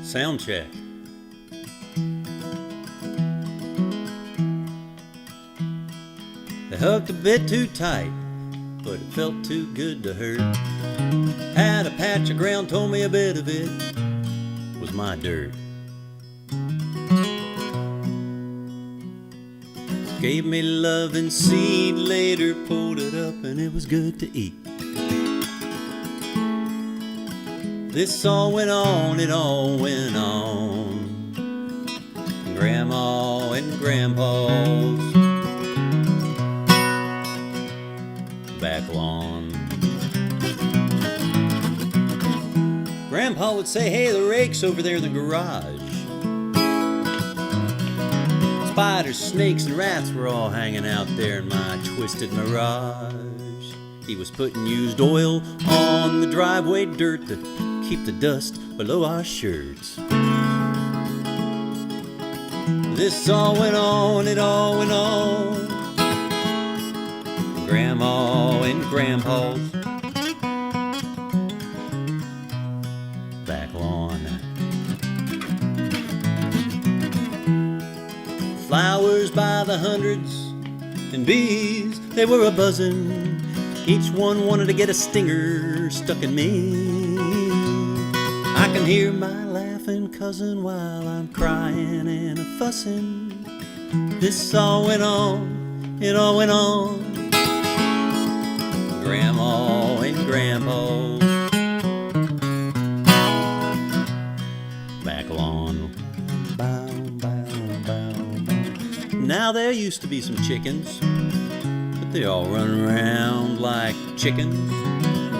Sound check. They hugged a bit too tight, but it felt too good to hurt. Had a patch of ground, told me a bit of it was my dirt. Gave me love and seed, later pulled it up and it was good to eat. This all went on, it all went on. Grandma and Grandpa's back lawn. Grandpa would say, hey, the rake's over there in the garage. Spiders, snakes, and rats were all hanging out there in my twisted mirage. He was putting used oil on the driveway dirt to keep the dust below our shirts. This all went on, it all went on. Grandma and Grandpa's back lawn. Flowers by the hundreds and bees, they were a-buzzing. Each one wanted to get a stinger stuck in me. I can hear my laughing cousin while I'm crying and a-fussing. This all went on, it all went on. Grandma and Grandpa back lawn. Bow, bow, bow, bow. Now there used to be some chickens, but they all run around like chickens.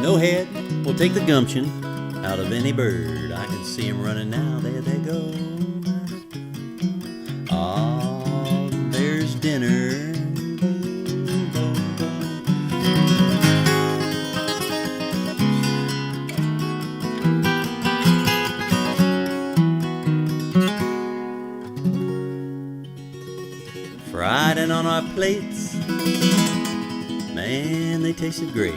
No head will take the gumption out of any bird. I can see them running now, there they go. Ah, there's dinner. Fried and on our plates, man, they tasted great.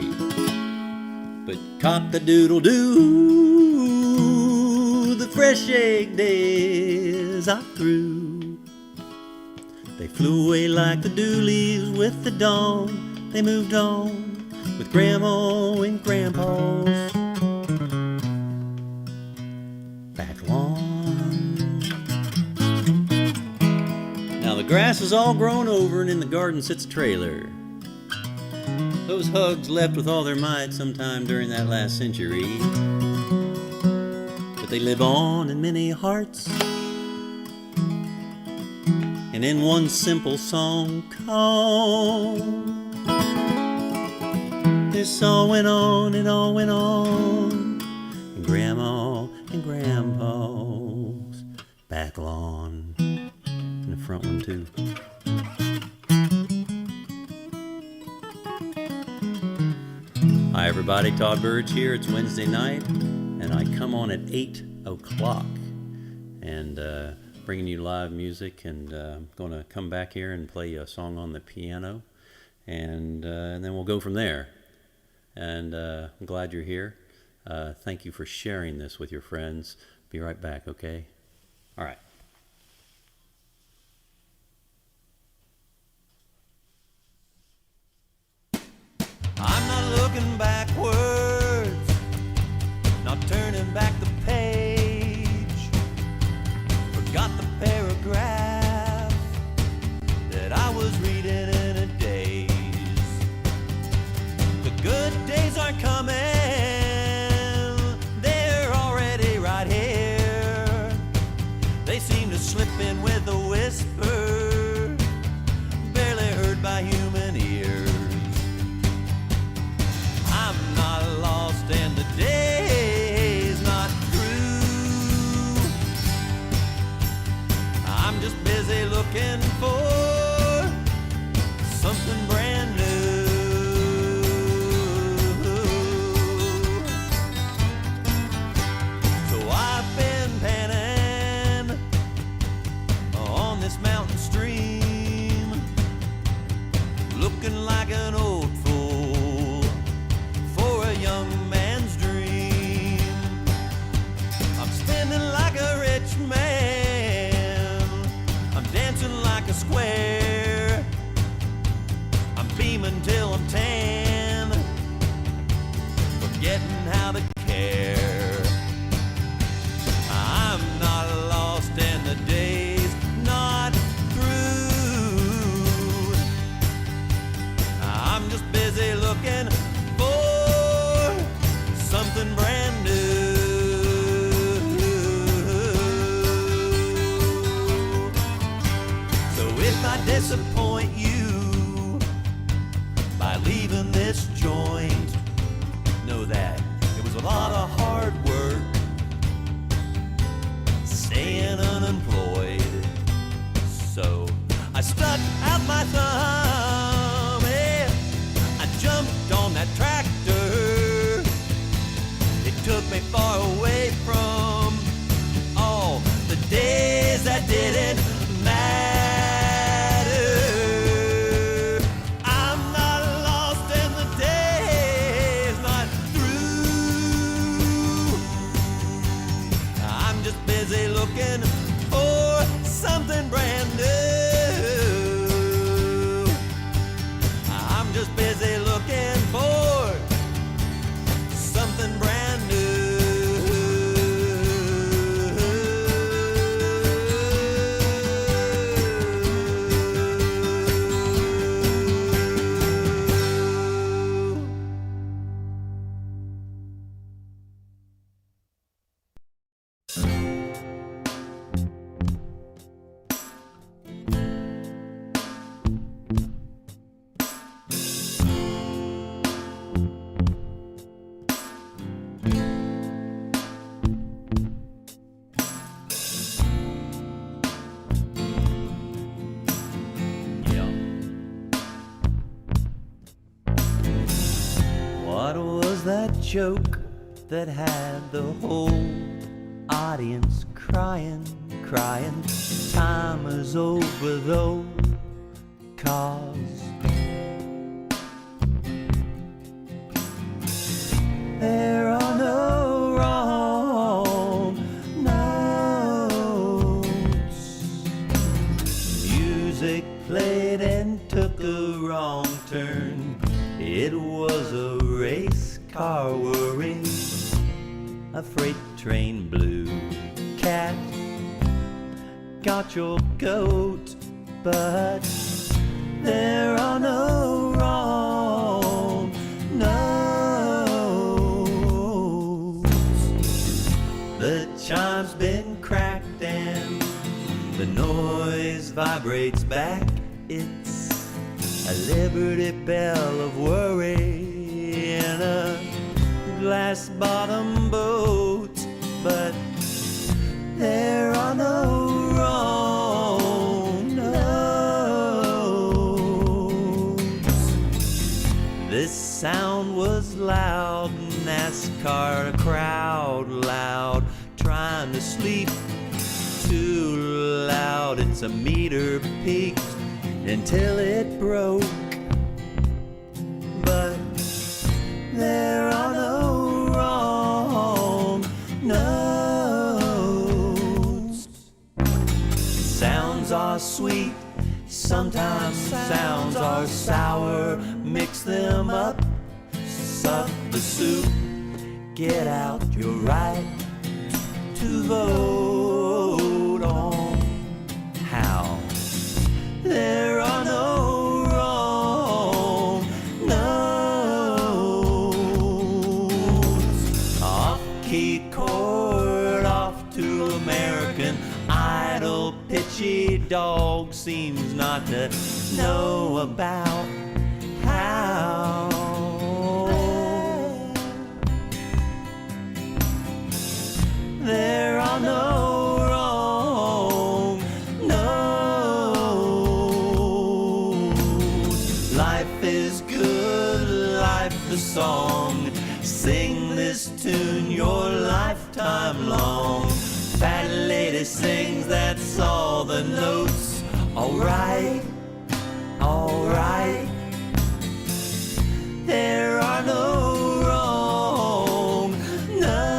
But cock-a-doodle-doo, the fresh egg days are through. They flew away like the dew leaves with the dawn. They moved on with Grandma and Grandpa's back lawn. Now the grass is all grown over and in the garden sits a trailer. Those hugs left with all their might sometime during that last century. But they live on in many hearts, and in one simple song called This All Went On, It All Went On. And Grandma and Grandpa's back lawn. And the front one too. Hi everybody, Todd Burge here. It's Wednesday night, and I come on at 8 o'clock and bringing you live music, and I'm going to come back here and play a song on the piano, and then we'll go from there. And I'm glad you're here. Thank you for sharing this with your friends. Be right back, okay? All right. I'm not looking backwards, not turning back the page. Forgot the paragraph that I was reading in a daze. The good days are coming, they're already right here. slipping with a whisper, barely heard by human ears. I'm not lost and the day's not through. I'm just busy looking for something brand new. So I've been panning on this mountain stream, looking like an old fool for a young man's dream. I'm spending like a rich man, I'm dancing like a square, I'm beaming till I'm tan, forgetting how to care. I'm not lost and the day's not through. I'm just busy looking for something brand new. So if I disappoint you by leaving this joint, know that it was a lot of hard work staying unemployed. So I stuck out my thumb, yeah, I jumped on that tractor. It took me far away from all the days that didn't matter. I'm not lost and the day's not through. I'm just busy looking for something brand new. I'm just busy looking for something brand new. What was that joke that had the whole audience crying, crying? Time is over though, 'cause there are no wrong notes. Music played and took a wrong turn. It was a race car whirring, a freight train blew. Cat got your goat, but there are no wrong notes. The chime's been cracked and the noise vibrates back. It's a Liberty Bell of worry in a glass-bottom boat, but there are no wrong notes. This sound was loud, NASCAR crowd loud, trying to sleep too loud. It's a meter peaked until it broke, but there are no wrong notes. Sounds are sweet, sometimes sounds are sour. Mix them up, sup the soup. Get out your right to vote on how there are no wrong notes. Off-key chord, off to American Idol. she dog seems not to know about how. There are no wrong notes. Life is good, life the song. Sing this tune your lifetime long. Fat lady sings, that's all the notes. Alright, alright. There are no wrong notes.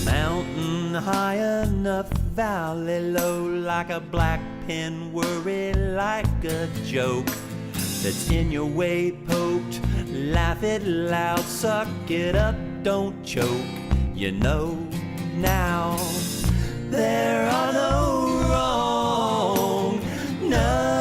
Mountain high enough, valley low, like a black pin, worry like a joke that's in your way poked. Laugh it loud, suck it up, don't choke. You know now there are no wrong notes.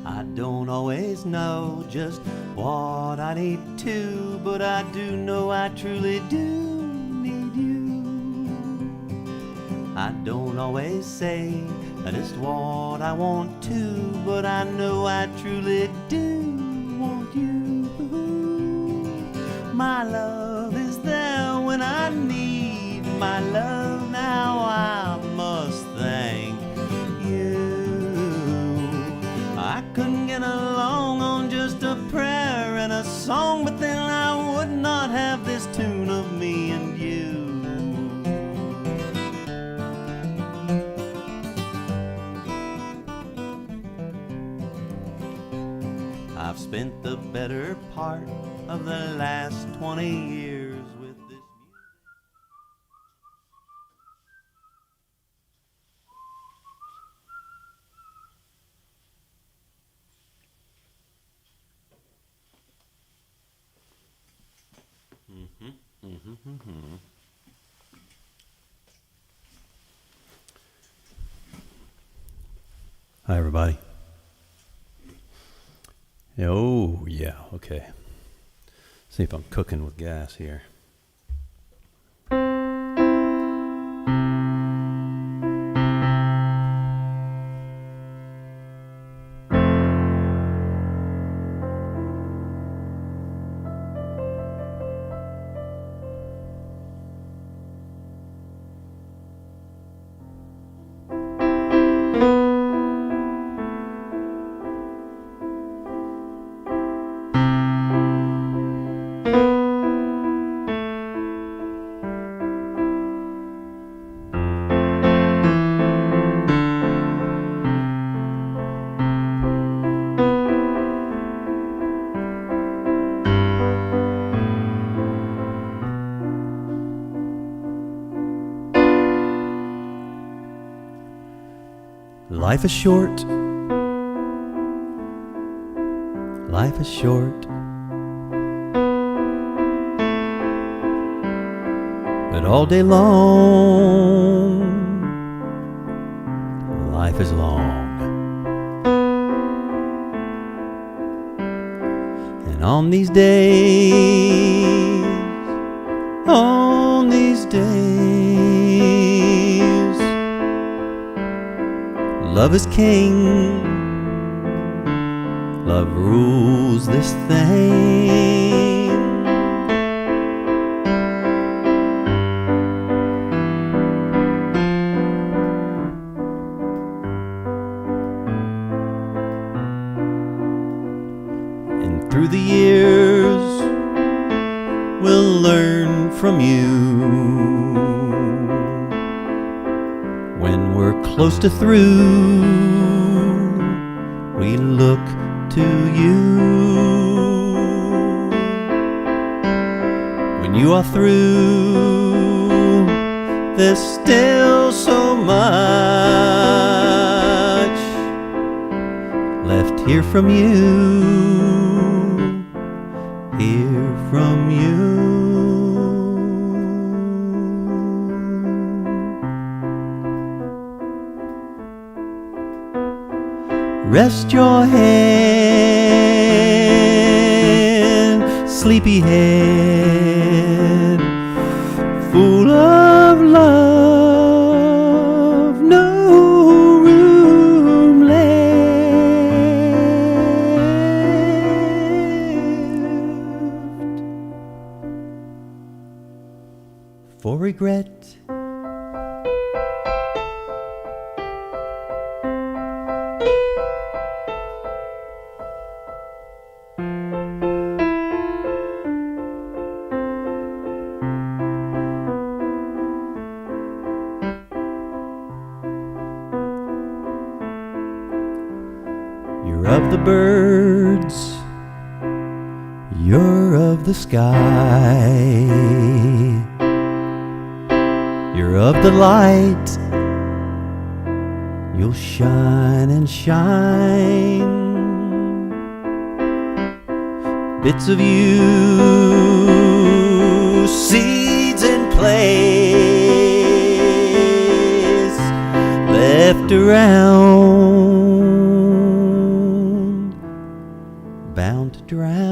I don't always know just what I need to, but I do know I truly do need you. I don't always say just what I want to, but I know I truly do want you. My love is there when I need my love. Now I must thank you. I couldn't get along on just a prayer and a song, but then I would not have this tune of me and you. I've spent the better part of the last 20 years with this music. Hi, everybody. Oh, yeah, okay. See if I'm cooking with gas here. Life is short. Life is short. But all day long, life is long. And on these days, love is king. Love rules this thing. And through the years, we'll learn from you. When we're close to through, we look to you. When you are through, there's still so much left here from you, hear from you. Rest your head, sleepy head, full of love, no room left for regret. You're of the birds, you're of the sky, you're of the light, you'll shine and shine. Bits of you, seeds in place, left around, bound to drown.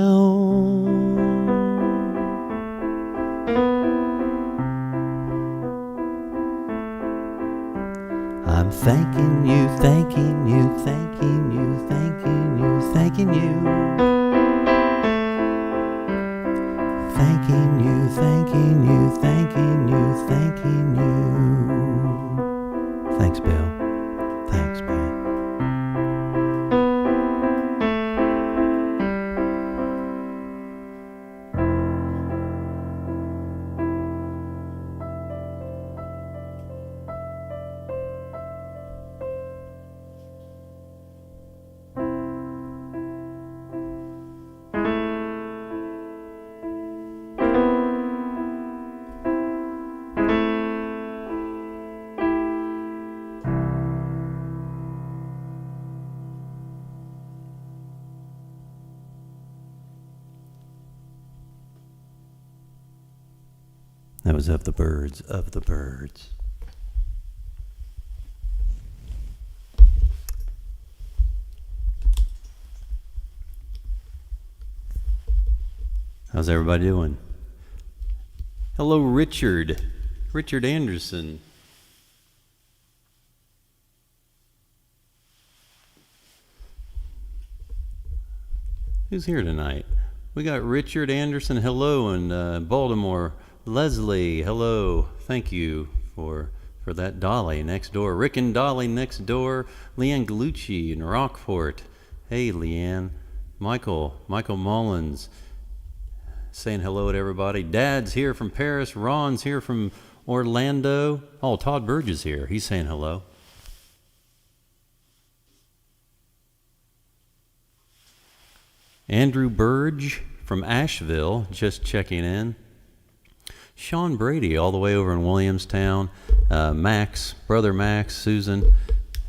I'm thanking you, thanking you, thanking you, thanking you, thanking you. Thanking you, thanking you, thanking you, thanking you. Thanks, Bill. Thanks, Bill. That was Of the Birds, Of the Birds. How's everybody doing? Hello, Richard. Richard Anderson. Who's here tonight? We got Richard Anderson, hello, and Baltimore. Leslie, hello. Thank you for that. Dolly next door. Rick and Dolly next door. Leanne Galucci in Rockport. Hey, Leanne. Michael Mullins saying hello to everybody. Dad's here from Paris. Ron's here from Orlando. Oh, Todd Burge is here. He's saying hello. Andrew Burge from Asheville, just checking in. Sean Brady, all the way over in Williamstown. Max, brother Max, Susan,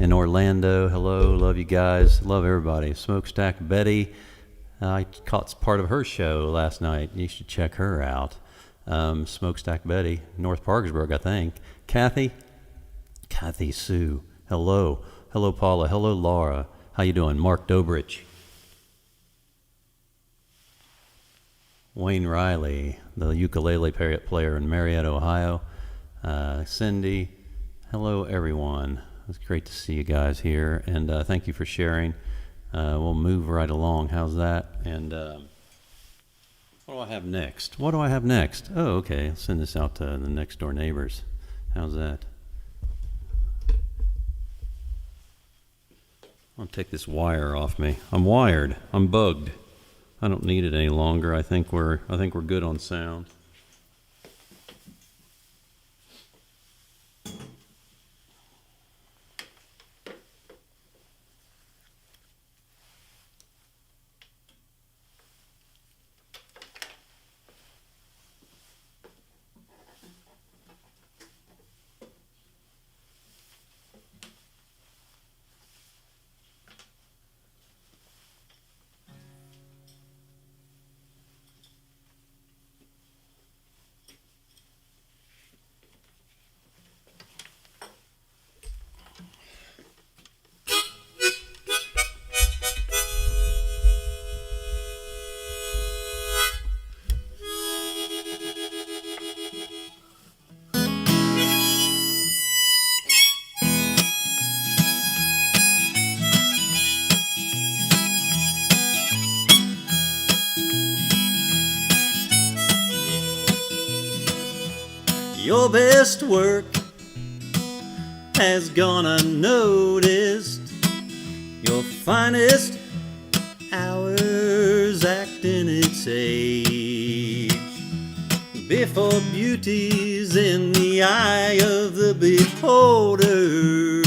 in Orlando. Hello, love you guys. Love everybody. Smokestack Betty. I caught part of her show last night. You should check her out. Smokestack Betty, North Parkersburg, I think. Kathy Sue. Hello. Hello, Paula. Hello, Laura. How you doing? Mark Dobrich. Wayne Riley, the ukulele player in Marietta, Ohio. Cindy. Hello, everyone. It's great to see you guys here, and thank you for sharing. We'll move right along. How's that? And what do I have next? Oh, okay. I'll send this out to the next door neighbors. How's that? I'll take this wire off me. I'm wired. I'm bugged. I don't need it any longer. I think we're good on sound. Your best work has gone unnoticed. Your finest hours act in its age. Before beauty's in the eye of the beholder,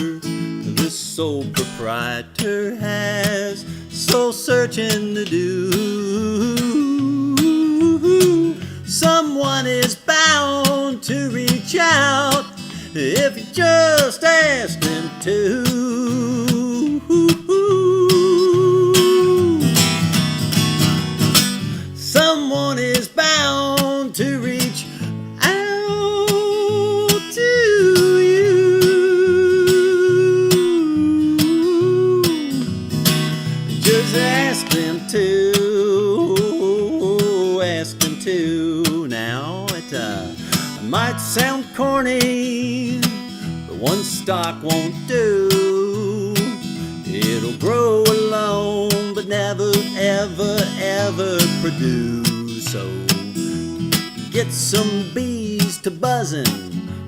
the sole proprietor has soul searching to do. Someone is bound to reach out if you just ask them to. Someone is bound to reach out to you. Just ask them to. Ask them to. Now it might sound corny, but one stock won't do. It'll grow alone, but never, ever, ever produce. So get some bees to buzzing,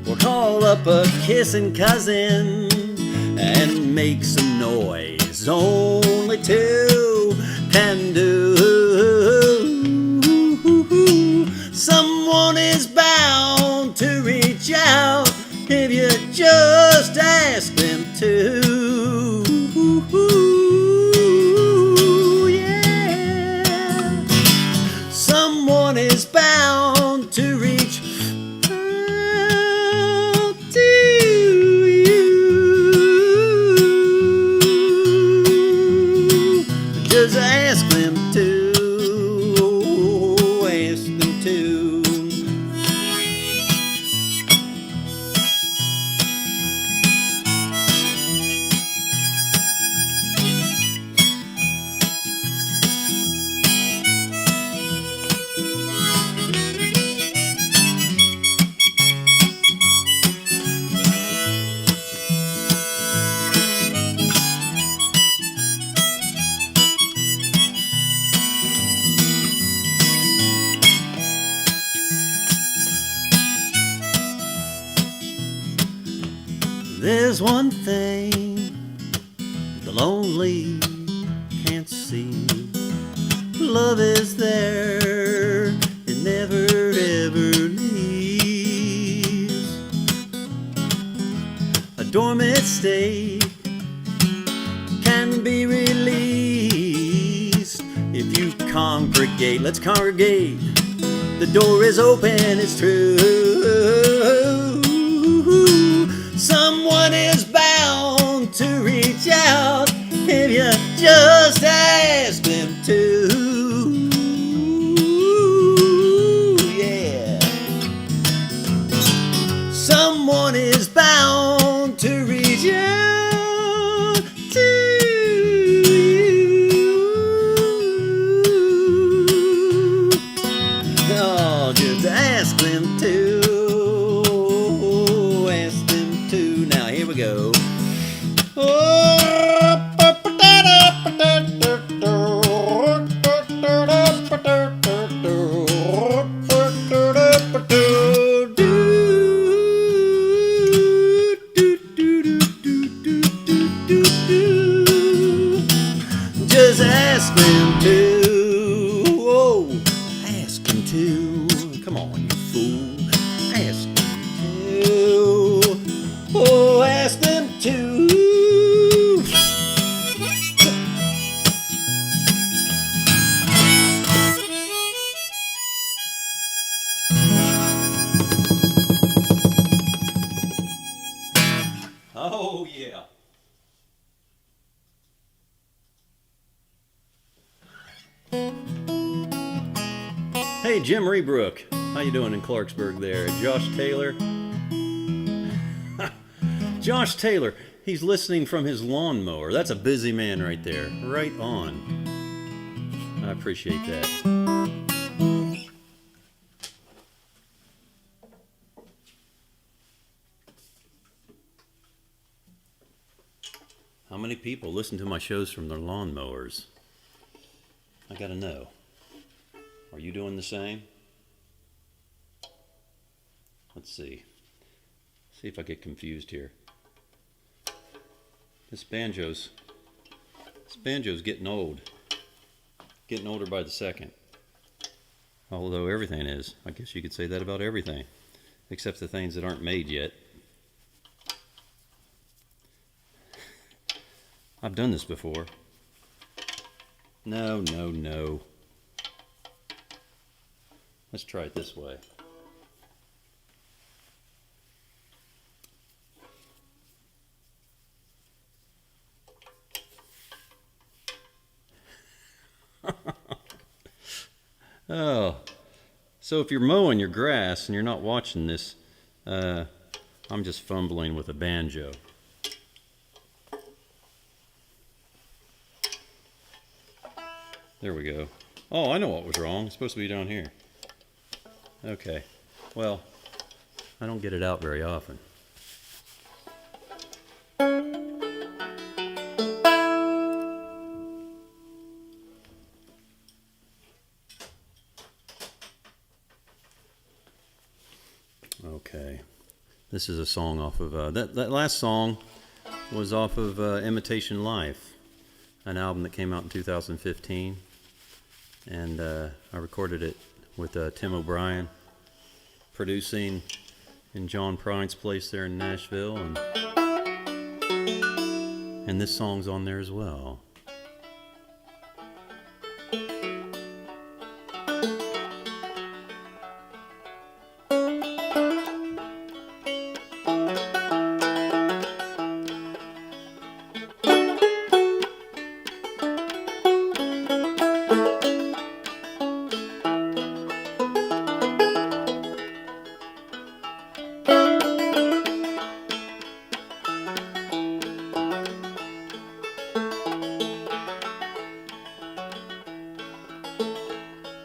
or call up a kissing cousin and make some noise. Only two can do. Someone is bound to reach out if you just ask them to. Yeah. Someone is bound to reach out to you. Just ask them to. There's one thing the lonely can't see. Love is there, it never ever leaves. A dormant state can be released if you congregate. Let's congregate. The door is open, it's true. Someone is bound to Someone is bound to reach out to you. Oh, just ask them to. Ask them to. Now, here we go. Just ask them to. Oh, ask them to. Come on, you fool. Ask them to. Oh, ask them to. Oh, yeah. Hey, Jim Rebrook. How you doing in Clarksburg there? Josh Taylor. Josh Taylor. He's listening from his lawnmower. That's a busy man right there. Right on. I appreciate that. How many people listen to my shows from their lawnmowers? I gotta know. Are you doing the same? Let's see. See if I get confused here. This banjo's getting old. Getting older by the second. Although everything is. I guess you could say that about everything. Except the things that aren't made yet. I've done this before. No. Let's try it this way. Oh, so if you're mowing your grass and you're not watching this, I'm just fumbling with a banjo. There we go. Oh, I know what was wrong. It's supposed to be down here. Okay. Well, I don't get it out very often. Okay. This is a song off of... that last song was off of Imitation Life, an album that came out in 2015. And I recorded it with Tim O'Brien producing in John Prine's place there in Nashville, and this song's on there as well.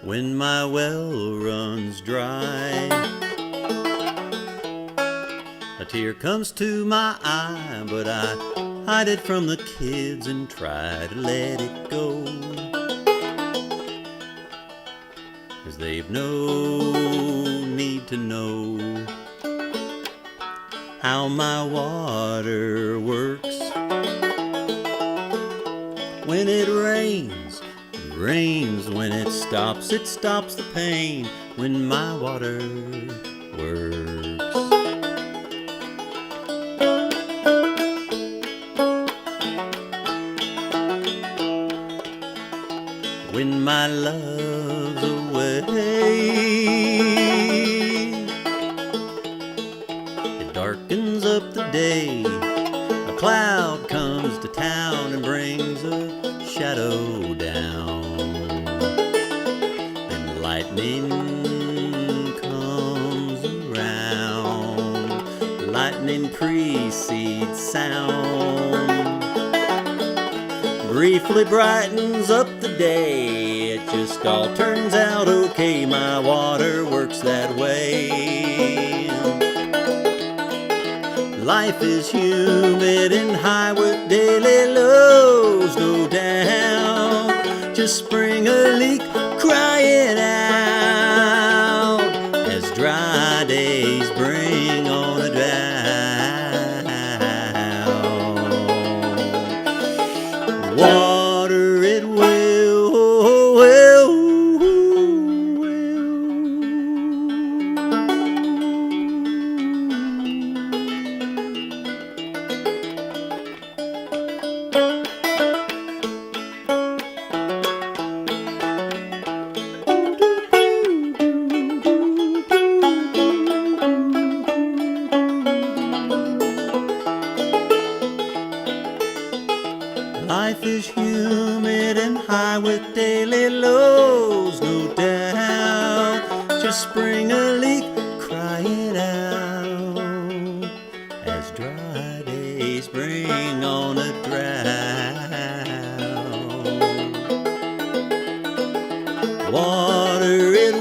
When my well runs dry, a tear comes to my eye, but I hide it from the kids and try to let it go, 'cause they've no need to know how my water works. When it rains, it rains. When it stops the pain. When my water works. When my love's away, it darkens up the day. A cloud comes to town and brings a shadow down. Then lightning comes around. lightning precedes sound. Briefly brightens up the day, it just all turns out okay, my water works that way. Life is humid and high with daily lows, no doubt. Just spring a leak, crying out, as dry days bring on a drought. Water it Life is humid and high with daily lows, no doubt. Just spring a leak, cry it out, as dry days bring on a drought. Water it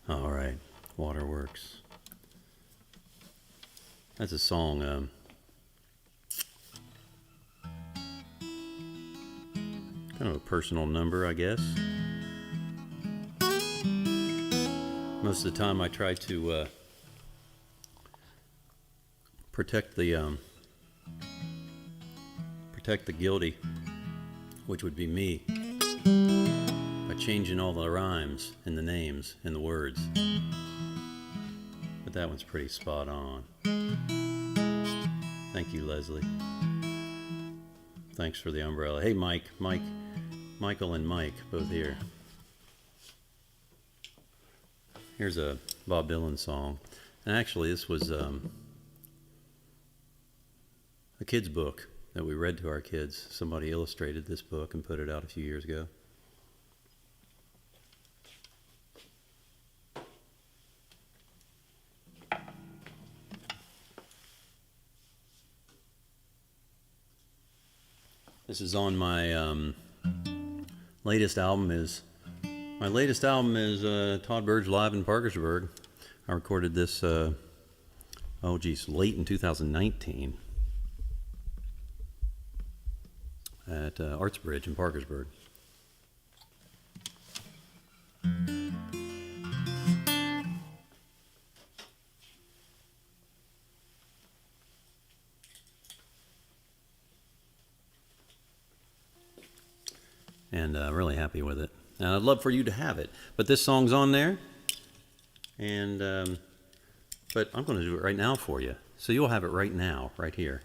All right, Waterworks. That's a song, kind of a personal number, I guess. Most of the time I try to protect the guilty, which would be me, by changing all the rhymes and the names and the words. But that one's pretty spot on. Thank you, Leslie. Thanks for the umbrella. Hey, Michael and Mike, both here. Here's a Bob Dylan song. And actually, this was a kid's book that we read to our kids. Somebody illustrated this book and put it out a few years ago. This is on my latest album. My latest album is Todd Burge Live in Parkersburg. I recorded this, late in 2019 at Artsbridge in Parkersburg. And really happy with it. And I'd love for you to have it. But this song's on there. And but I'm going to do it right now for you. So you'll have it right now, right here.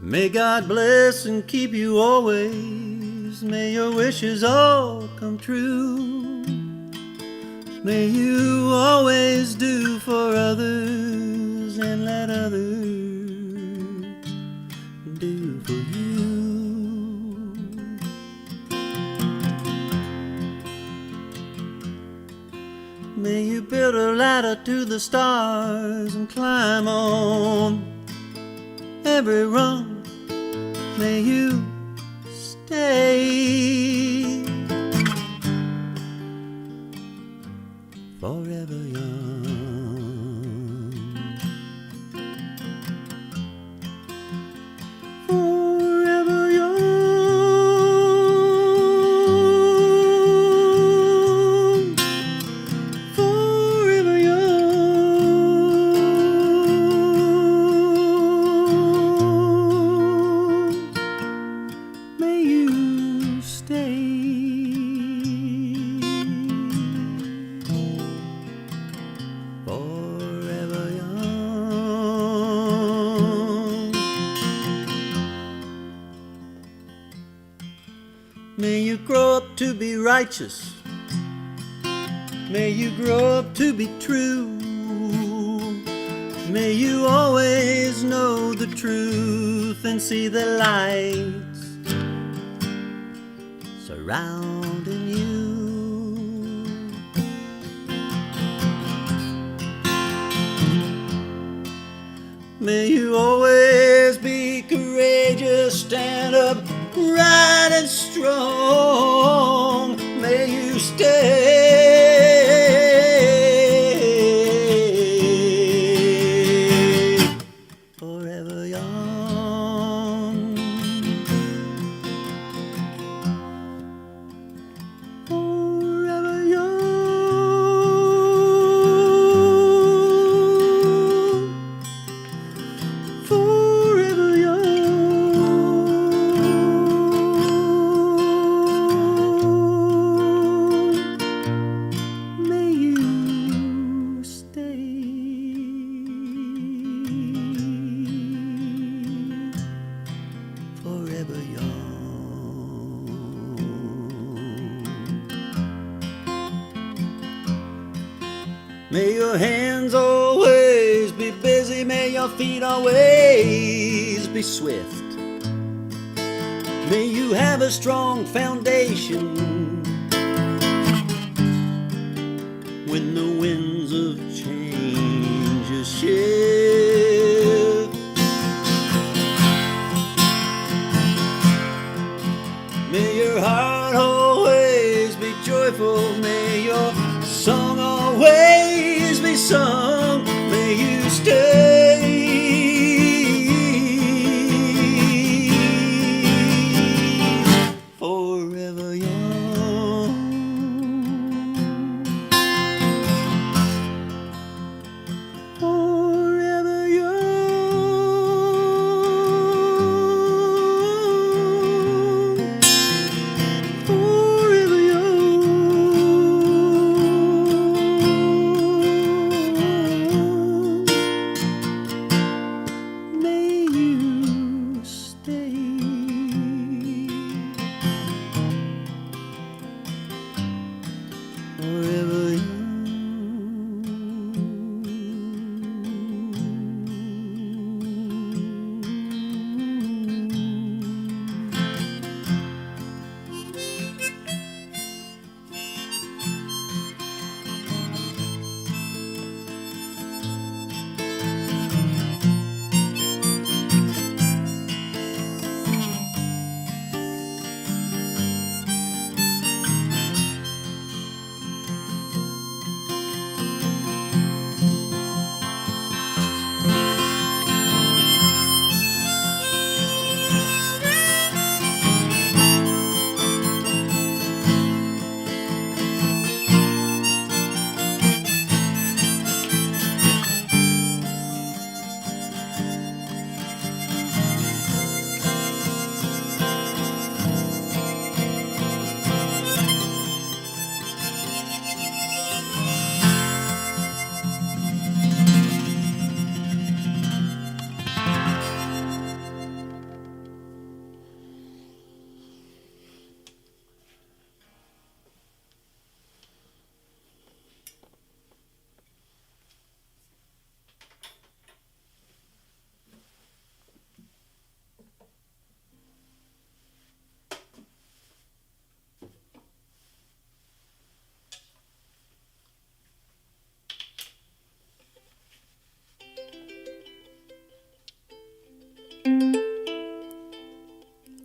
May God bless and keep you always. May your wishes all come true. May you always do for others and let others do for you. May you build a ladder to the stars and climb on every rung. May you stay forever young. Forever young. Forever young. May you stay forever young. May you grow up to be righteous. May you grow up to be true. May you always know the truth and see the lights surrounding you. May you always be courageous, stand up right and strong. May you stay forever young. Forever young. Forever young. May you stay forever young. May your hands always be busy. May your feet always be swift. May you have a strong foundation when the winds of change shift. May your heart always be joyful. May your song always be sung. May you stay forever young.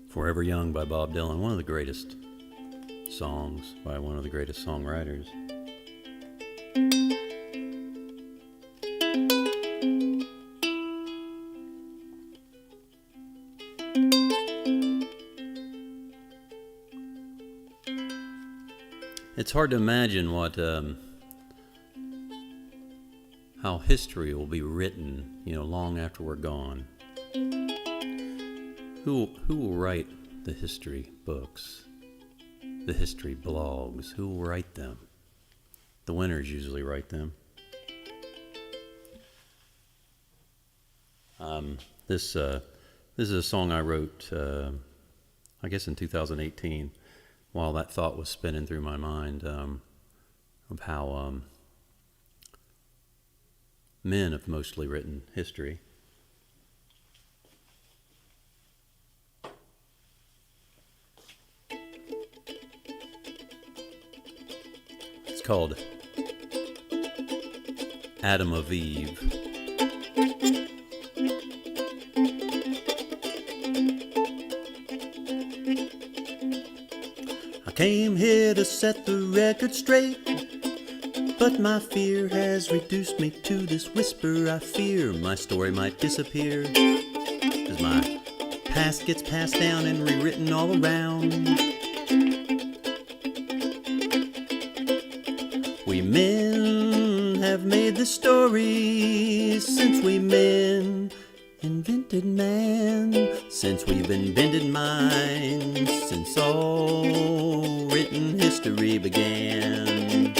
Forever Young by Bob Dylan, one of the greatest songs by one of the greatest songwriters. It's hard to imagine how history will be written, long after we're gone. Who will write the history books, the history blogs? Who will write them? The winners usually write them. This is a song I wrote, I guess in 2018, while that thought was spinning through my mind, of how men have mostly written history. It's called Adam of Eve. I came here to set the record straight, but my fear has reduced me to this whisper. I fear my story might disappear as my past gets passed down and rewritten all around. We men have made the story since we men invented man, since we've invented minds, since all written history began.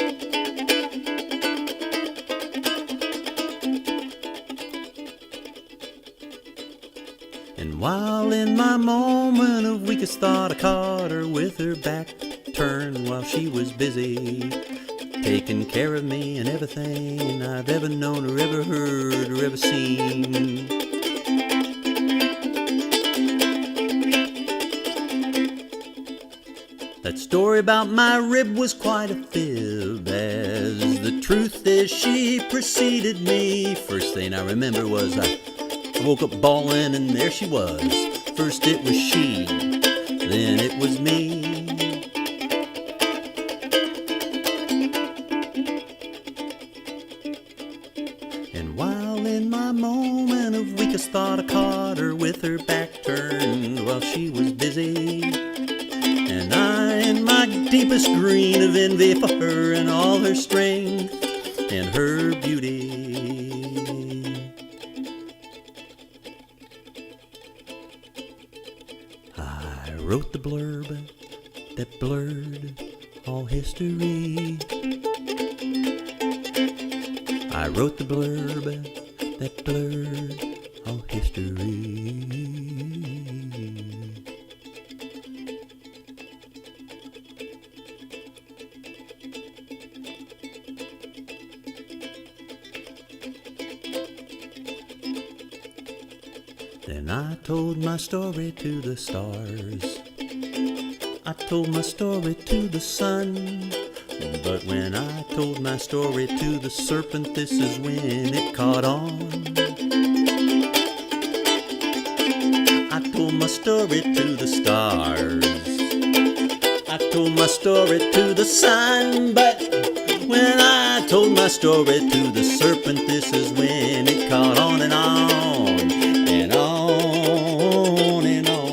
And while in my moment of weakest thought I caught her with her back turned while she was busy taking care of me and everything I've ever known or ever heard or ever seen. That story about my rib was quite a fib, as the truth is she preceded me. First thing I remember was I woke up bawling and there she was. First it was she, then it was me. And while in my moment of weakest thought I caught her with her back turned while she was busy, and I in my deepest green of envy for her and all her strength and her beauty. I wrote the blurb that blurred all history. I wrote the blurb that blurred all history. Then I told my story to the stars. I told my story to the sun. But when I told my story to the serpent, this is when it caught on. I told my story to the stars. I told my story to the sun. But when I told my story to the serpent, this is when it caught on and on and on and on.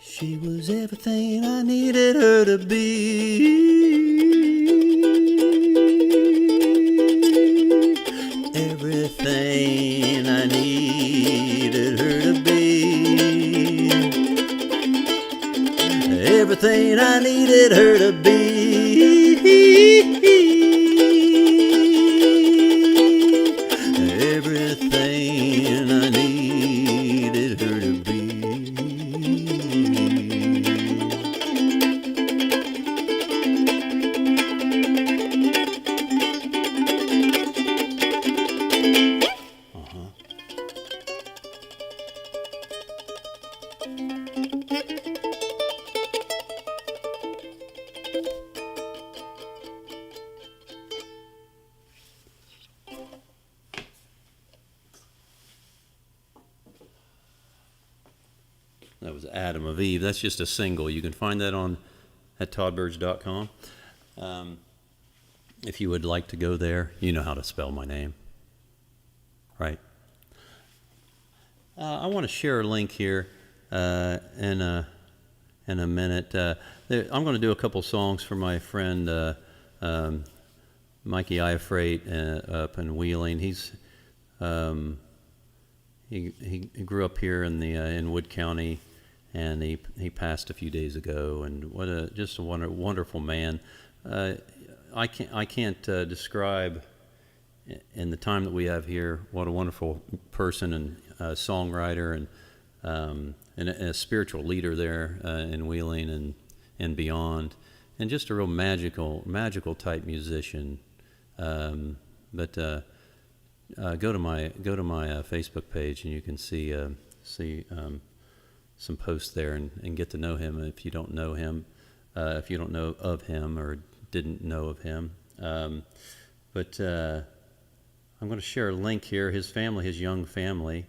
She was everything I needed her to be. Everything I needed her to be. Everything I needed her to be. Everything I needed her to be. That was Adam of Eve. That's just a single. You can find that at toddburge.com. If you would like to go there, you know how to spell my name, right? I want to share a link here in a minute. I'm going to do a couple songs for my friend Mikey Iafrate up in Wheeling. He grew up here in Wood County, and he passed a few days ago. And what a wonderful man. I can't describe in the time that we have here what a wonderful person and songwriter and a spiritual leader there in Wheeling and beyond, and just a real magical type musician. But go to my Facebook page, and you can see some posts there and get to know him if you don't know him, if you don't know of him or didn't know of him. But I'm going to share a link here. His young family,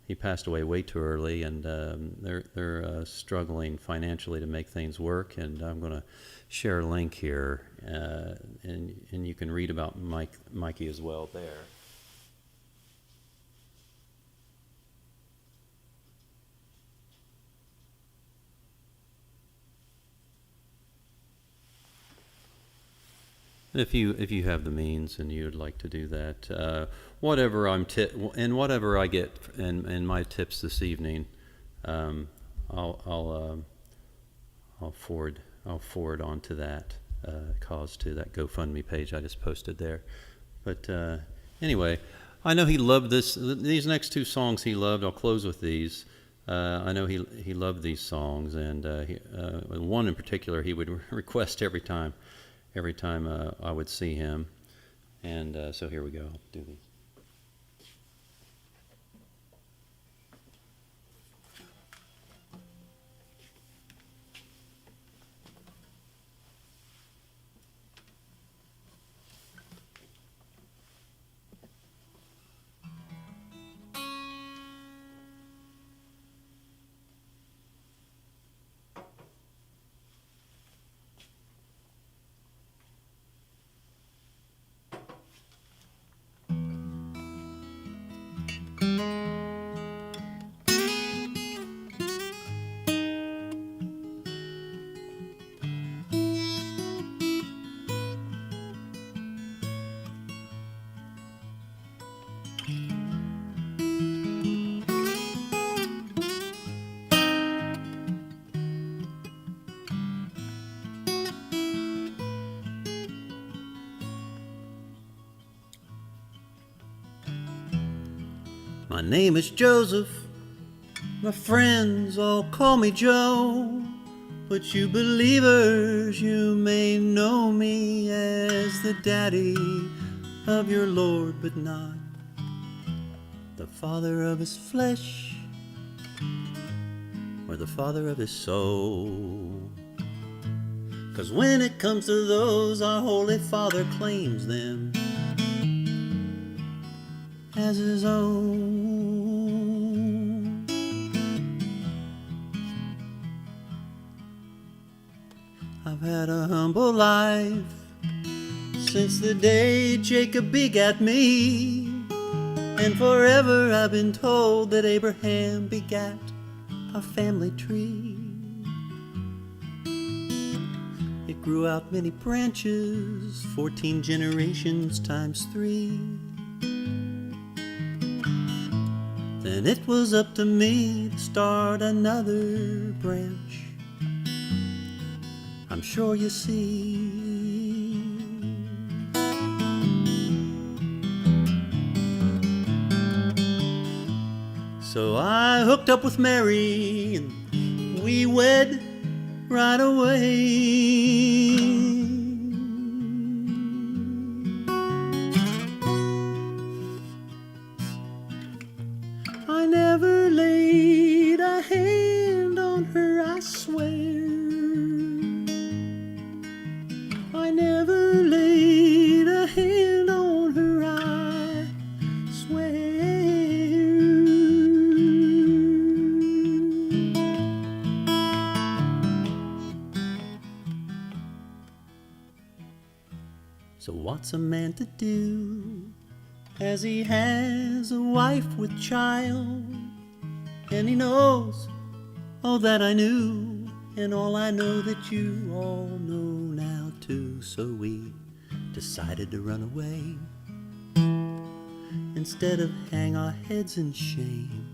he passed away way too early, and they're struggling financially to make things work. And I'm going to share a link here, and you can read about Mikey as well there. If you have the means and you'd like to do that, whatever I get in my tips this evening, I'll forward on to that cause, to that GoFundMe page I just posted there. But anyway, I know he loved these next two songs. He loved. I'll close with these. I know he loved these songs, and one in particular he would request every time I would see him. And so here we go. I'll do these. My name is Joseph, my friends all call me Joe, but you believers, you may know me as the daddy of your Lord, but not the father of his flesh or the father of his soul. 'Cause when it comes to those, our Holy Father claims them as his own. I've had a humble life since the day Jacob begat me, and forever I've been told that Abraham begat our family tree. It grew out many branches, 14 generations times 3. Then it was up to me to start another branch. I'm sure you see. So I hooked up with Mary and we wed right away. I never laid a hand on her, I swear. I never laid a hand on her, I swear. what's a man to do as he has a wife with child? And he knows all that I knew, and all I know that you all know now too. So we decided to run away instead of hang our heads in shame.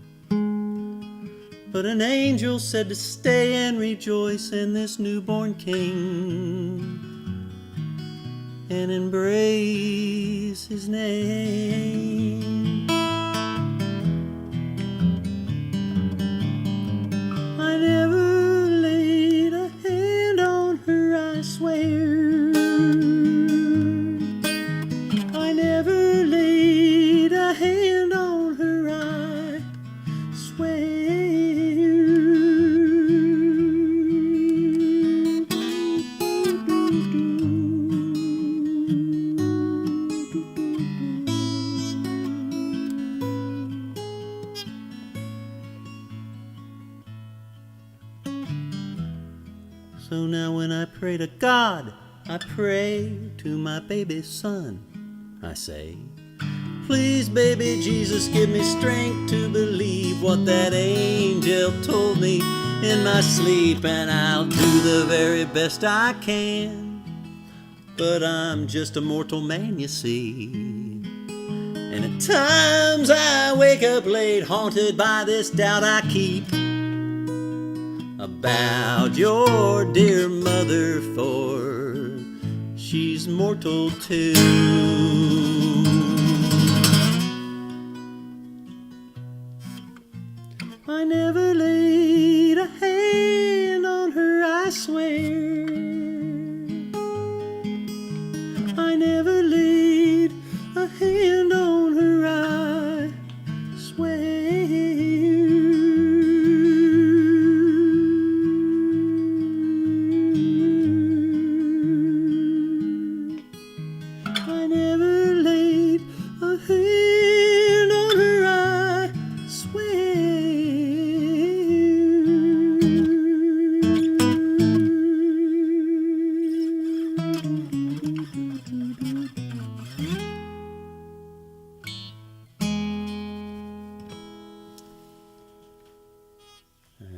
But an angel said to stay and rejoice in this newborn king and embrace his name. I never laid a hand on her, I swear. I never laid a hand on her, I swear. So now when I pray to God, I pray to my baby son. I say, please, baby Jesus, give me strength to believe what that angel told me in my sleep, and I'll do the very best I can. But I'm just a mortal man, you see, and at times I wake up late, haunted by this doubt I keep about your dear mother, for she's mortal too. I never laid a hand on her, I swear. I never laid a hand on her, I swear. I never laid a hand on her, I swear.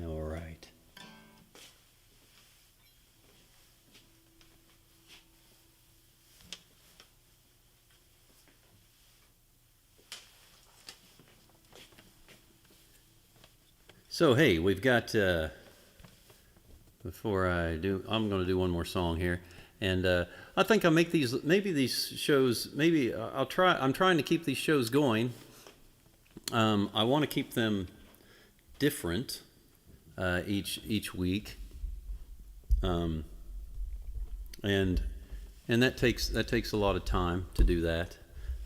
All right. So hey, we've got before I do, I'm going to do one more song here, and I think I'll make these, maybe these shows, maybe I'll try, I'm trying to keep these shows going. I want to keep them different each week, and that takes a lot of time to do that.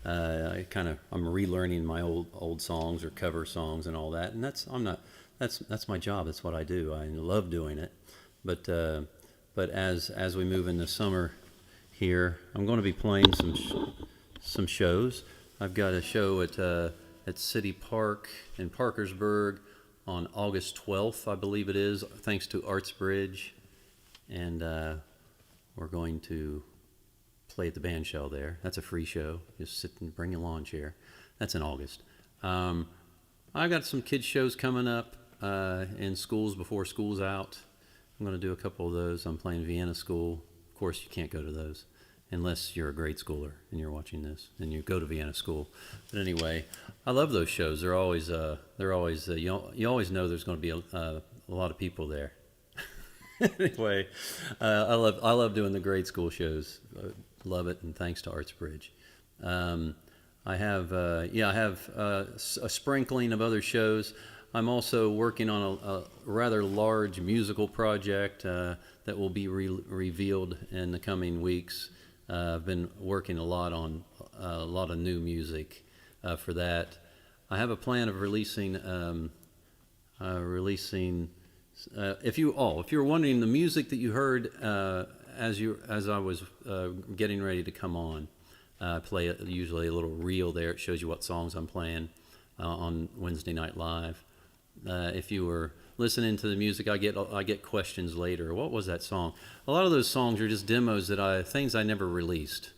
I'm relearning my old songs or cover songs and all that, and that's my job. That's what I do. I love doing it. But as we move into summer here, I'm going to be playing some shows. I've got a show at City Park in Parkersburg on August 12th, I believe it is, thanks to Arts Bridge, and we're going to play at the band shell there. That's a free show. Just sit and bring your lawn chair. That's in August. I've got some kids shows coming up in schools before school's out. I'm going to do a couple of those. I'm playing Vienna School. Of course, you can't go to those unless you're a grade schooler and you're watching this and you go to Vienna School. But anyway, I love those shows. They're always you always know there's going to be a lot of people there. Anyway, I love doing the grade school shows. Love it, and thanks to Arts Bridge. I have a sprinkling of other shows. I'm also working on a rather large musical project that will be revealed in the coming weeks. I've been working a lot on a lot of new music for that. I have a plan of releasing. If you're wondering, the music that you heard as I was getting ready to come on, I play usually a little reel there. It shows you what songs I'm playing on Wednesday Night Live. If you were listening to the music, I get questions later. What was that song? A lot of those songs are just demos things I never released.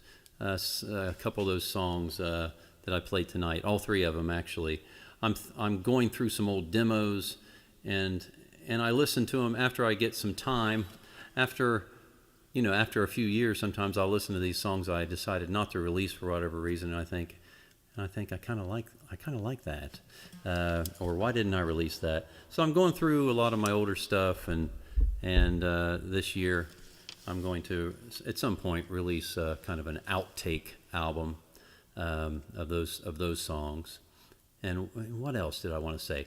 a couple of those songs that I played tonight. All three of them, actually. I'm going through some old demos, and I listen to them after I get some time. After a few years, sometimes I'll listen to these songs I decided not to release for whatever reason, and I think I kind of like that, or why didn't I release that? So I'm going through a lot of my older stuff, and this year I'm going to at some point release kind of an outtake album of those songs. And what else did I want to say?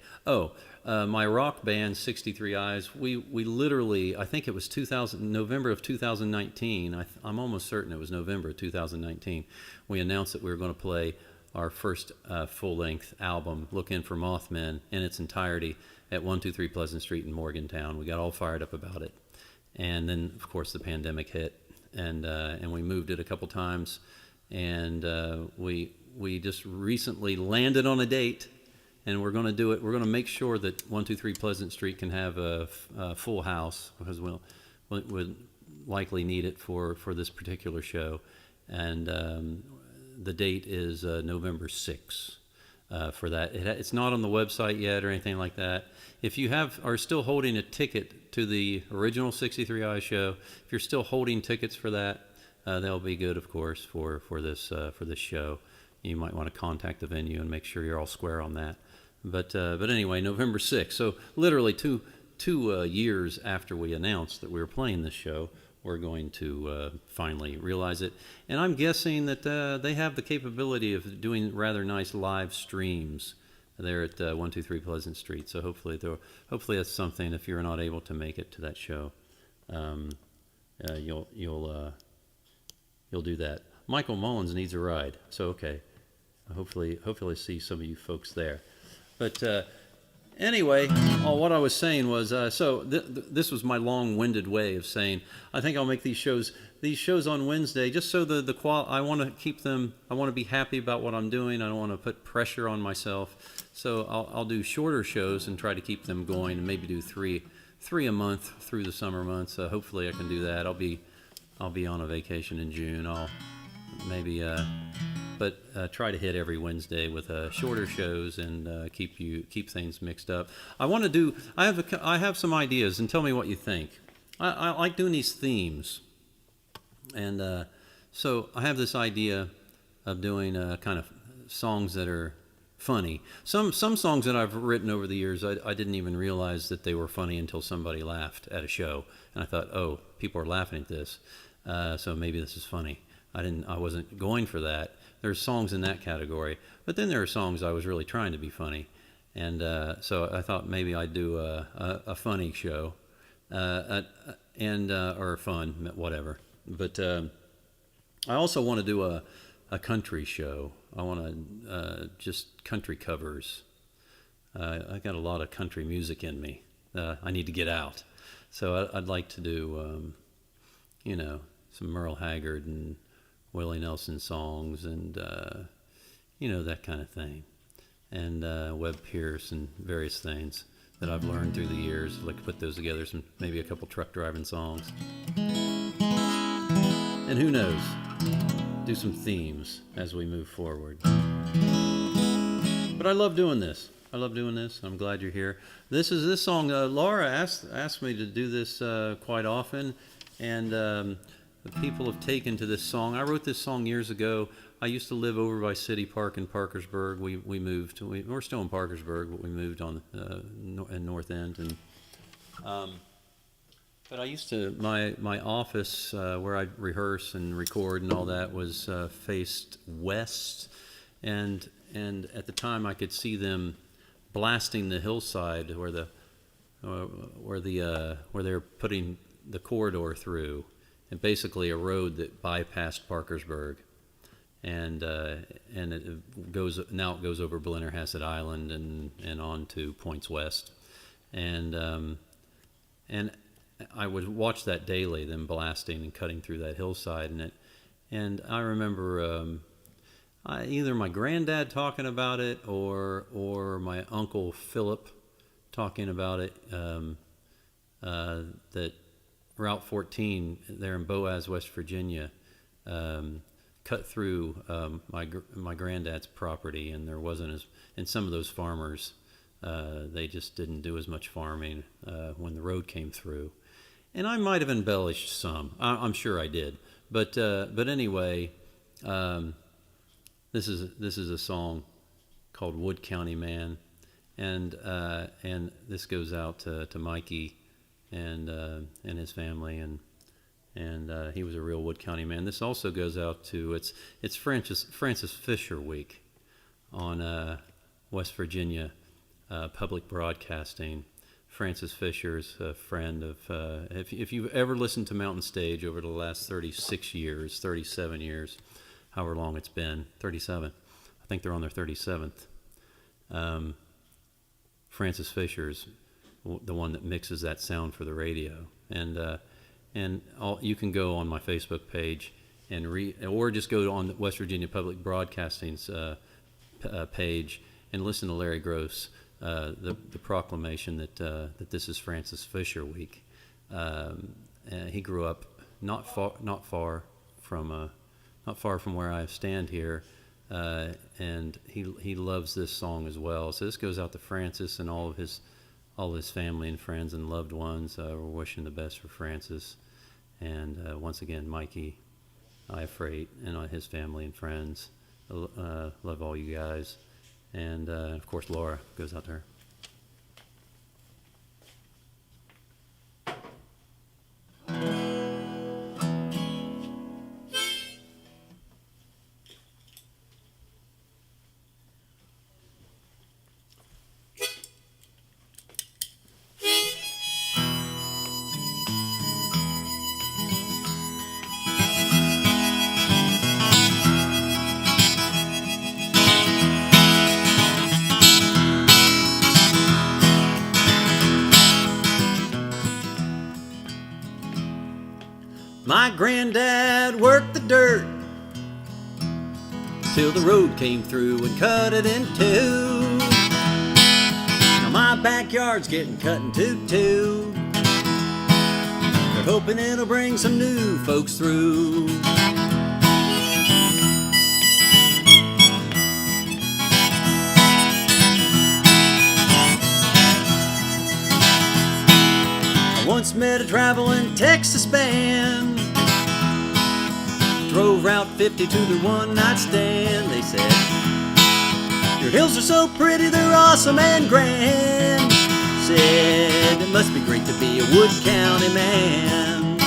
My rock band, 63 Eyes, we literally, I think it was November of 2019, I'm almost certain it was November of 2019, we announced that we were going to play our first full-length album, Look In for Mothmen, in its entirety at 123 Pleasant Street in Morgantown. We got all fired up about it. And then, of course, the pandemic hit, and we moved it a couple times, and we just recently landed on a date, and we're going to do it. We're going to make sure that 123 Pleasant Street can have a full house, because we'll likely need it for this particular show. And the date is November 6th for that. It's not on the website yet or anything like that. If you are still holding a ticket to the original 63 Eyes show, if you're still holding tickets for that, they'll be good, of course, for this show. You might want to contact the venue and make sure you're all square on that. But anyway, November 6th. So literally two years after we announced that we were playing this show, we're going to finally realize it. And I'm guessing that they have the capability of doing rather nice live streams there at 123 Pleasant Street. So hopefully that's something. If you're not able to make it to that show, you'll do that. Michael Mullins needs a ride. So okay. Hopefully see some of you folks there. But anyway, what I was saying was, this was my long-winded way of saying, I think I'll make these shows on Wednesday, just so I want to keep them, I want to be happy about what I'm doing. I don't want to put pressure on myself. So I'll do shorter shows and try to keep them going, and maybe do three a month through the summer months. Hopefully I can do that. I'll be on a vacation in June. I'll maybe try to hit every Wednesday with shorter shows and keep things mixed up. I have some ideas, and tell me what you think. I like doing these themes, and so I have this idea of doing kind of songs that are funny. Some songs that I've written over the years, I didn't even realize that they were funny until somebody laughed at a show, and I thought, oh, people are laughing at this, so maybe this is funny. I wasn't going for that. There's songs in that category, but then there are songs I was really trying to be funny, and so I thought maybe I'd do a funny show, or fun, whatever. But I also want to do a country show. I want to just country covers. I got a lot of country music in me. I need to get out, so I'd like to do, some Merle Haggard and Willie Nelson songs, and that kind of thing, and Webb Pierce and various things that I've learned through the years. I'd like to put those together, maybe a couple truck driving songs, and who knows, do some themes as we move forward. But I love doing this. I'm glad you're here. This song. Laura asked me to do this quite often, and the people have taken to this song. I wrote this song years ago. I used to live over by City Park in Parkersburg. We moved. We're still in Parkersburg, but we moved on in North End. And but I used to my office where I rehearse and record and all that was faced west, and at the time I could see them blasting the hillside where they're putting the corridor through. And basically a road that bypassed Parkersburg, and it goes over Blennerhassett Island and on to Points West, and I would watch that daily, them blasting and cutting through that hillside, and I remember either my granddad talking about it or my uncle Philip talking about it, that Route 14 there in Boaz, West Virginia, cut through my granddad's property, and there wasn't as, and some of those farmers, they just didn't do as much farming when the road came through. And I might have embellished some. I'm sure I did. But anyway, this is a song called Wood County Man, and this goes out to Mikey and his family, and he was a real Wood County man. This also goes out to it's Francis Fisher Week on West Virginia Public Broadcasting. Francis Fisher's a friend of, if you've ever listened to Mountain Stage over the last 37 years, however long it's been, 37, I think they're on their 37th. Francis Fisher's the one that mixes that sound for the radio, and you can go on my Facebook page and or just go on the West Virginia Public Broadcasting's page and listen to Larry Gross. The proclamation that this is Francis Fisher Week. He grew up not far from where I stand here, and he loves this song as well. So this goes out to Francis and all his family and friends and loved ones. We're wishing the best for Francis, and once again, Mikey, I Freight, and his family and friends. Love all you guys. And, of course, Laura goes out to her. My granddad worked the dirt till the road came through and cut it in two. Now my backyard's getting cut in two. They're hoping it'll bring some new folks through. I once met a traveling Texas band. Drove Route 50 to their one-night stand. They said, your hills are so pretty, they're awesome and grand. Said, it must be great to be a Wood County man.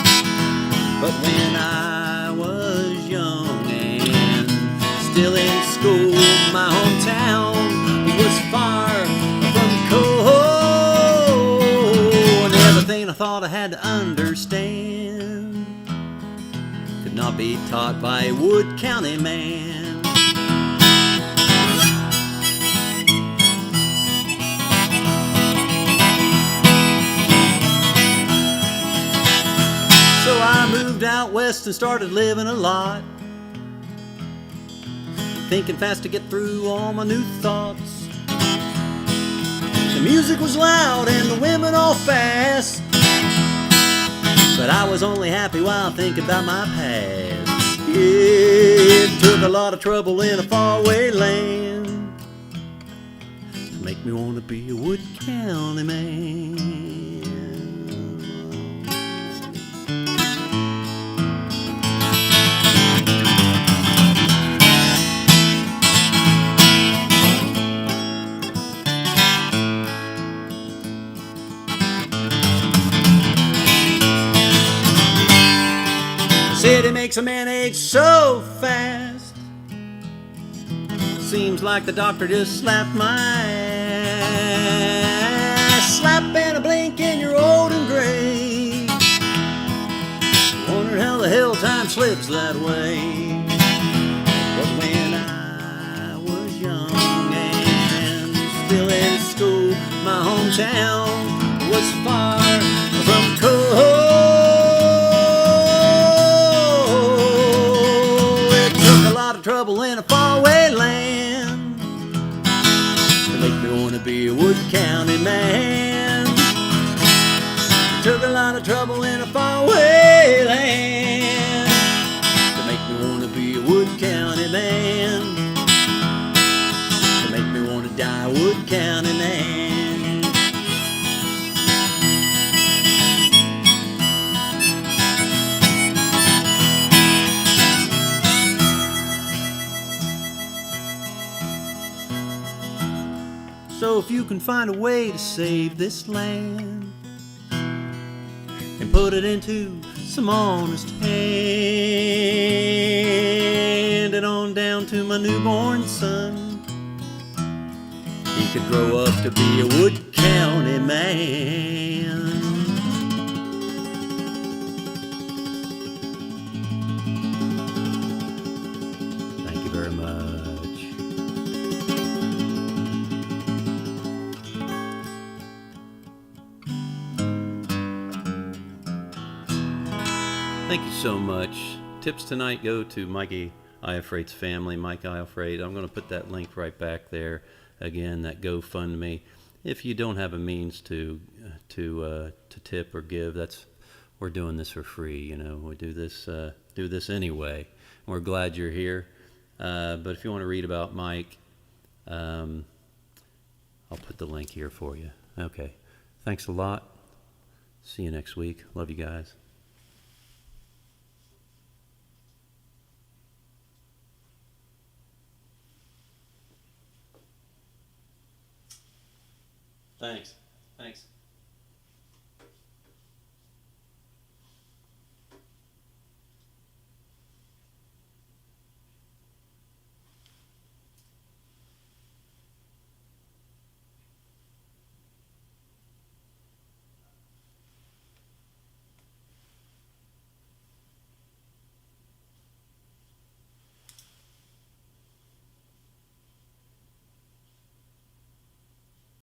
But when I was young and still in school, my hometown was far from coal. And everything I thought I had to understand could not be taught by a Wood County man. So I moved out west and started living a lot, thinking fast to get through all my new thoughts. The music was loud and the women all fast, but I was only happy while thinking about my past. Yeah, it took a lot of trouble in a faraway land to make me want to be a Wood County man. City makes a man age so fast. Seems like the doctor just slapped my ass. Slap and a blink and you're old and gray. Wonder how the hell time slips that way. But when I was young and still in school, my hometown was far from coal. Trouble in a faraway land to make me want to be a Wood County man. It took a lot of trouble in a faraway land to make me want to be a Wood County land. So if you can find a way to save this land and put it into some honest hand, and on down to my newborn son, he could grow up to be a Wood County man. Thank you very much. Thank you so much. Tips tonight go to Mikey Iafrate's family, Mike Iafrate. I'm going to put that link right back there. Again, that GoFundMe. If you don't have a means to tip or give, we're doing this for free. You know, we do this anyway. We're glad you're here. But if you want to read about Mike, I'll put the link here for you. Okay. Thanks a lot. See you next week. Love you guys. Thanks.